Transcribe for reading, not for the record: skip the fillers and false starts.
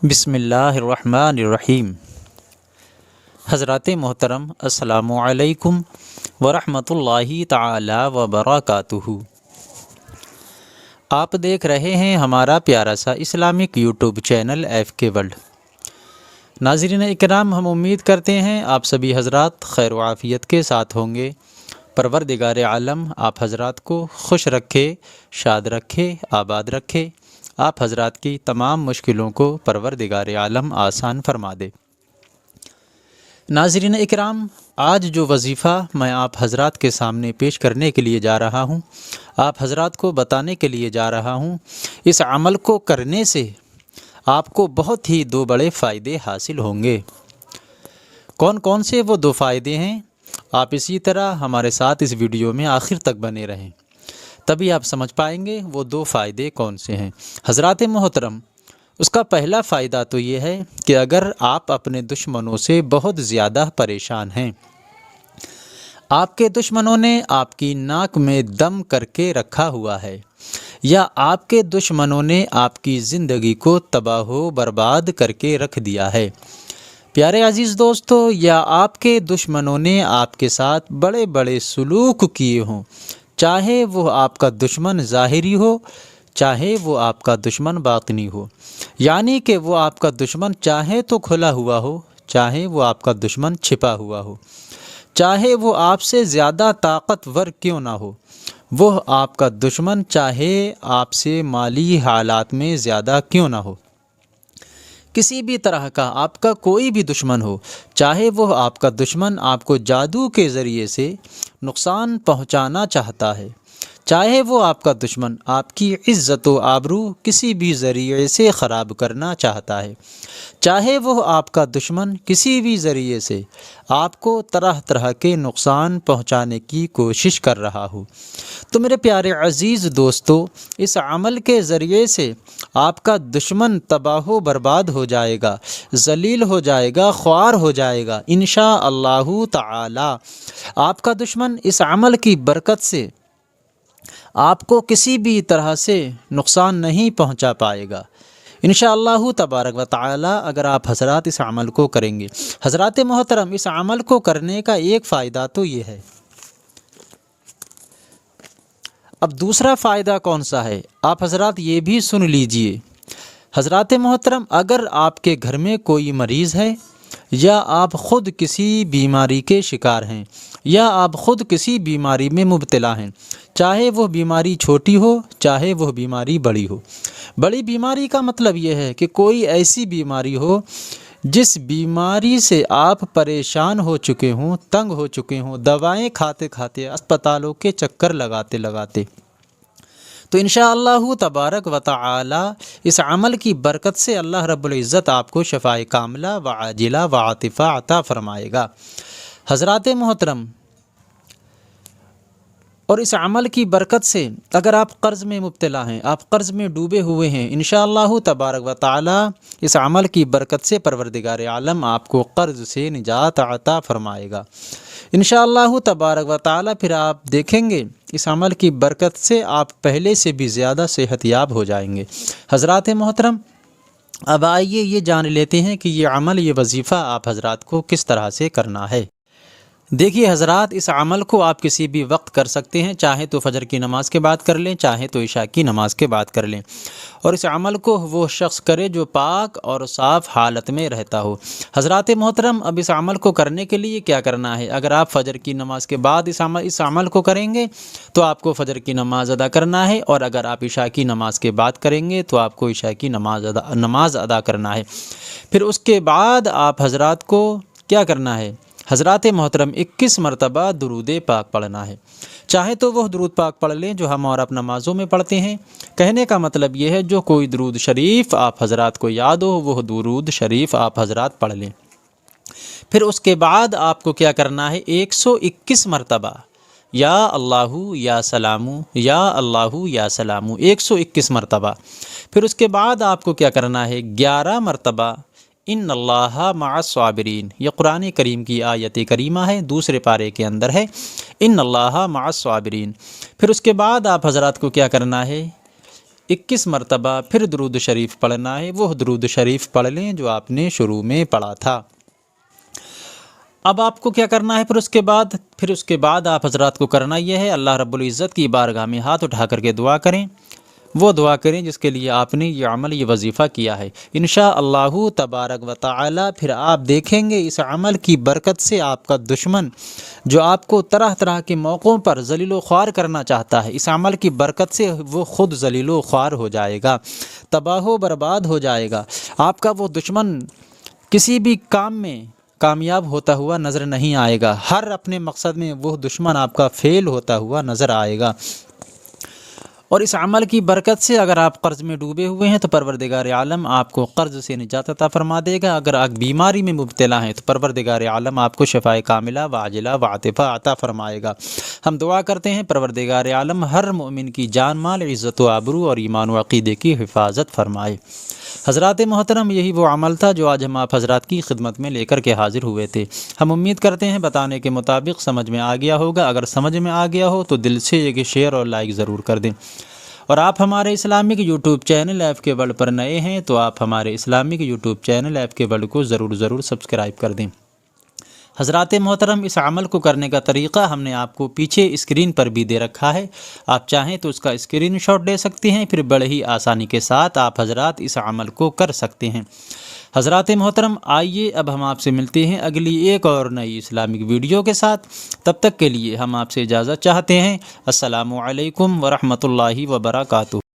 بسم اللہ الرحمن الرحیم۔ حضرات محترم السلام علیکم ورحمۃ اللہ تعالی وبرکاتہ۔ آپ دیکھ رہے ہیں ہمارا پیارا سا اسلامک یوٹیوب چینل ایف کے ورلڈ۔ ناظرین اکرام، ہم امید کرتے ہیں آپ سبھی حضرات خیر و عافیت کے ساتھ ہوں گے۔ پروردگار عالم آپ حضرات کو خوش رکھے، شاد رکھے، آباد رکھے، آپ حضرات کی تمام مشکلوں کو پروردگار عالم آسان فرما دے۔ ناظرین اکرام، آج جو وظیفہ میں آپ حضرات کے سامنے پیش کرنے کے لیے جا رہا ہوں، آپ حضرات کو بتانے کے لیے جا رہا ہوں، اس عمل کو کرنے سے آپ کو بہت ہی دو بڑے فائدے حاصل ہوں گے۔ کون کون سے وہ دو فائدے ہیں؟ آپ اسی طرح ہمارے ساتھ اس ویڈیو میں آخر تک بنے رہیں، تبھی آپ سمجھ پائیں گے وہ دو فائدے کون سے ہیں۔ حضرات محترم، اس کا پہلا فائدہ تو یہ ہے کہ اگر آپ اپنے دشمنوں سے بہت زیادہ پریشان ہیں، آپ کے دشمنوں نے آپ کی ناک میں دم کر کے رکھا ہوا ہے، یا آپ کے دشمنوں نے آپ کی زندگی کو تباہ و برباد کر کے رکھ دیا ہے، پیارے عزیز دوستو، یا آپ کے دشمنوں نے آپ کے ساتھ بڑے بڑے سلوک کیے ہوں، چاہے وہ آپ کا دشمن ظاہری ہو، چاہے وہ آپ کا دشمن باطنی ہو، یعنی کہ وہ آپ کا دشمن چاہے تو کھلا ہوا ہو، چاہے وہ آپ کا دشمن چھپا ہوا ہو، چاہے وہ آپ سے زیادہ طاقتور کیوں نہ ہو، وہ آپ کا دشمن چاہے آپ سے مالی حالات میں زیادہ کیوں نہ ہو، کسی بھی طرح کا آپ کا کوئی بھی دشمن ہو، چاہے وہ آپ کا دشمن آپ کو جادو کے ذریعے سے نقصان پہنچانا چاہتا ہے، چاہے وہ آپ کا دشمن آپ کی عزت و آبرو کسی بھی ذریعے سے خراب کرنا چاہتا ہے، چاہے وہ آپ کا دشمن کسی بھی ذریعے سے آپ کو طرح طرح کے نقصان پہنچانے کی کوشش کر رہا ہو، تو میرے پیارے عزیز دوستو، اس عمل کے ذریعے سے آپ کا دشمن تباہ و برباد ہو جائے گا، ذلیل ہو جائے گا، خوار ہو جائے گا انشاءاللہ تعالی۔ آپ کا دشمن اس عمل کی برکت سے آپ کو کسی بھی طرح سے نقصان نہیں پہنچا پائے گا انشاءاللہ تبارک و تعالی، اگر آپ حضرات اس عمل کو کریں گے۔ حضرات محترم، اس عمل کو کرنے کا ایک فائدہ تو یہ ہے۔ اب دوسرا فائدہ کون سا ہے؟ آپ حضرات یہ بھی سن لیجئے۔ حضرات محترم، اگر آپ کے گھر میں کوئی مریض ہے، یا آپ خود کسی بیماری کے شکار ہیں، یا آپ خود کسی بیماری میں مبتلا ہیں، چاہے وہ بیماری چھوٹی ہو، چاہے وہ بیماری بڑی ہو۔ بڑی بیماری کا مطلب یہ ہے کہ کوئی ایسی بیماری ہو جس بیماری سے آپ پریشان ہو چکے ہوں، تنگ ہو چکے ہوں، دوائیں کھاتے کھاتے، اسپتالوں کے چکر لگاتے لگاتے، تو انشاءاللہ تبارک و تعالی اس عمل کی برکت سے اللہ رب العزت آپ کو شفائے کاملہ و عاجلہ و عاطفہ عطا فرمائے گا۔ حضرات محترم، اور اس عمل کی برکت سے اگر آپ قرض میں مبتلا ہیں، آپ قرض میں ڈوبے ہوئے ہیں، انشاءاللہ تبارک و تعالی اس عمل کی برکت سے پروردگار عالم آپ کو قرض سے نجات عطا فرمائے گا انشاءاللہ تبارک و تعالی۔ پھر آپ دیکھیں گے اس عمل کی برکت سے آپ پہلے سے بھی زیادہ صحت یاب ہو جائیں گے۔ حضرات محترم، اب آئیے یہ جان لیتے ہیں کہ یہ عمل، یہ وظیفہ آپ حضرات کو کس طرح سے کرنا ہے۔ دیکھیے حضرات، اس عمل کو آپ کسی بھی وقت کر سکتے ہیں، چاہے تو فجر کی نماز کے بعد کر لیں، چاہے تو عشاء کی نماز کے بعد کر لیں، اور اس عمل کو وہ شخص کرے جو پاک اور صاف حالت میں رہتا ہو۔ حضرات محترم، اب اس عمل کو کرنے کے لیے کیا کرنا ہے؟ اگر آپ فجر کی نماز کے بعد اس عمل کو کریں گے تو آپ کو فجر کی نماز ادا کرنا ہے، اور اگر آپ عشاء کی نماز کے بعد کریں گے تو آپ کو عشاء کی نماز ادا کرنا ہے۔ پھر اس کے بعد آپ حضرات کو کیا کرنا ہے؟ حضرات محترم، 21 مرتبہ درود پاک پڑھنا ہے، چاہے تو وہ درود پاک پڑھ لیں جو ہم اور اپنا نمازوں میں پڑھتے ہیں۔ کہنے کا مطلب یہ ہے جو کوئی درود شریف آپ حضرات کو یاد ہو، وہ درود شریف آپ حضرات پڑھ لیں۔ پھر اس کے بعد آپ کو کیا کرنا ہے؟ 121 مرتبہ یا اللہ یا سلام، یا اللہ یا سلام، 121 مرتبہ۔ پھر اس کے بعد آپ کو کیا کرنا ہے؟ 11 مرتبہ ان اللہ مع الصابرین، یہ قرآن کریم کی آیت کریمہ ہے، دوسرے پارے کے اندر ہے، ان اللہ مع الصابرین۔ پھر اس کے بعد آپ حضرات کو کیا کرنا ہے؟ 21 مرتبہ پھر درود شریف پڑھنا ہے، وہ درود شریف پڑھ لیں جو آپ نے شروع میں پڑھا تھا۔ اب آپ کو کیا کرنا ہے؟ پھر اس کے بعد آپ حضرات کو کرنا یہ ہے، اللہ رب العزت کی بارگاہ میں ہاتھ اٹھا کر کے دعا کریں، وہ دعا کریں جس کے لیے آپ نے یہ عمل، یہ وظیفہ کیا ہے۔ انشاءاللہ تبارک و تعالی پھر آپ دیکھیں گے اس عمل کی برکت سے آپ کا دشمن جو آپ کو طرح طرح کے موقعوں پر ذلیل و خوار کرنا چاہتا ہے، اس عمل کی برکت سے وہ خود ذلیل و خوار ہو جائے گا، تباہ و برباد ہو جائے گا۔ آپ کا وہ دشمن کسی بھی کام میں کامیاب ہوتا ہوا نظر نہیں آئے گا، ہر اپنے مقصد میں وہ دشمن آپ کا فیل ہوتا ہوا نظر آئے گا۔ اور اس عمل کی برکت سے اگر آپ قرض میں ڈوبے ہوئے ہیں تو پروردگار عالم آپ کو قرض سے نجات عطا فرما دے گا، اگر آپ بیماری میں مبتلا ہیں تو پروردگار عالم آپ کو شفائے کاملہ وعاجلہ وعاطفہ عطا فرمائے گا۔ ہم دعا کرتے ہیں پروردگار عالم ہر مومن کی جان مال، عزت و آبرو اور ایمان و عقیدے کی حفاظت فرمائے۔ حضرات محترم، یہی وہ عمل تھا جو آج ہم آپ حضرات کی خدمت میں لے کر کے حاضر ہوئے تھے۔ ہم امید کرتے ہیں بتانے کے مطابق سمجھ میں آ گیا ہوگا، اگر سمجھ میں آ گیا ہو تو دل سے یہ شیئر اور لائک ضرور کر دیں، اور آپ ہمارے اسلامک یوٹیوب چینل ایف کے ورلڈ پر نئے ہیں تو آپ ہمارے اسلامک یوٹیوب چینل ایف کے ورلڈ کو ضرور سبسکرائب کر دیں۔ حضرات محترم، اس عمل کو کرنے کا طریقہ ہم نے آپ کو پیچھے اسکرین پر بھی دے رکھا ہے، آپ چاہیں تو اس کا اسکرین شاٹ لے سکتے ہیں، پھر بڑے ہی آسانی کے ساتھ آپ حضرات اس عمل کو کر سکتے ہیں۔ حضرات محترم، آئیے اب ہم آپ سے ملتے ہیں اگلی ایک اور نئی اسلامک ویڈیو کے ساتھ، تب تک کے لیے ہم آپ سے اجازت چاہتے ہیں۔ السلام علیکم ورحمۃ اللہ وبرکاتہ۔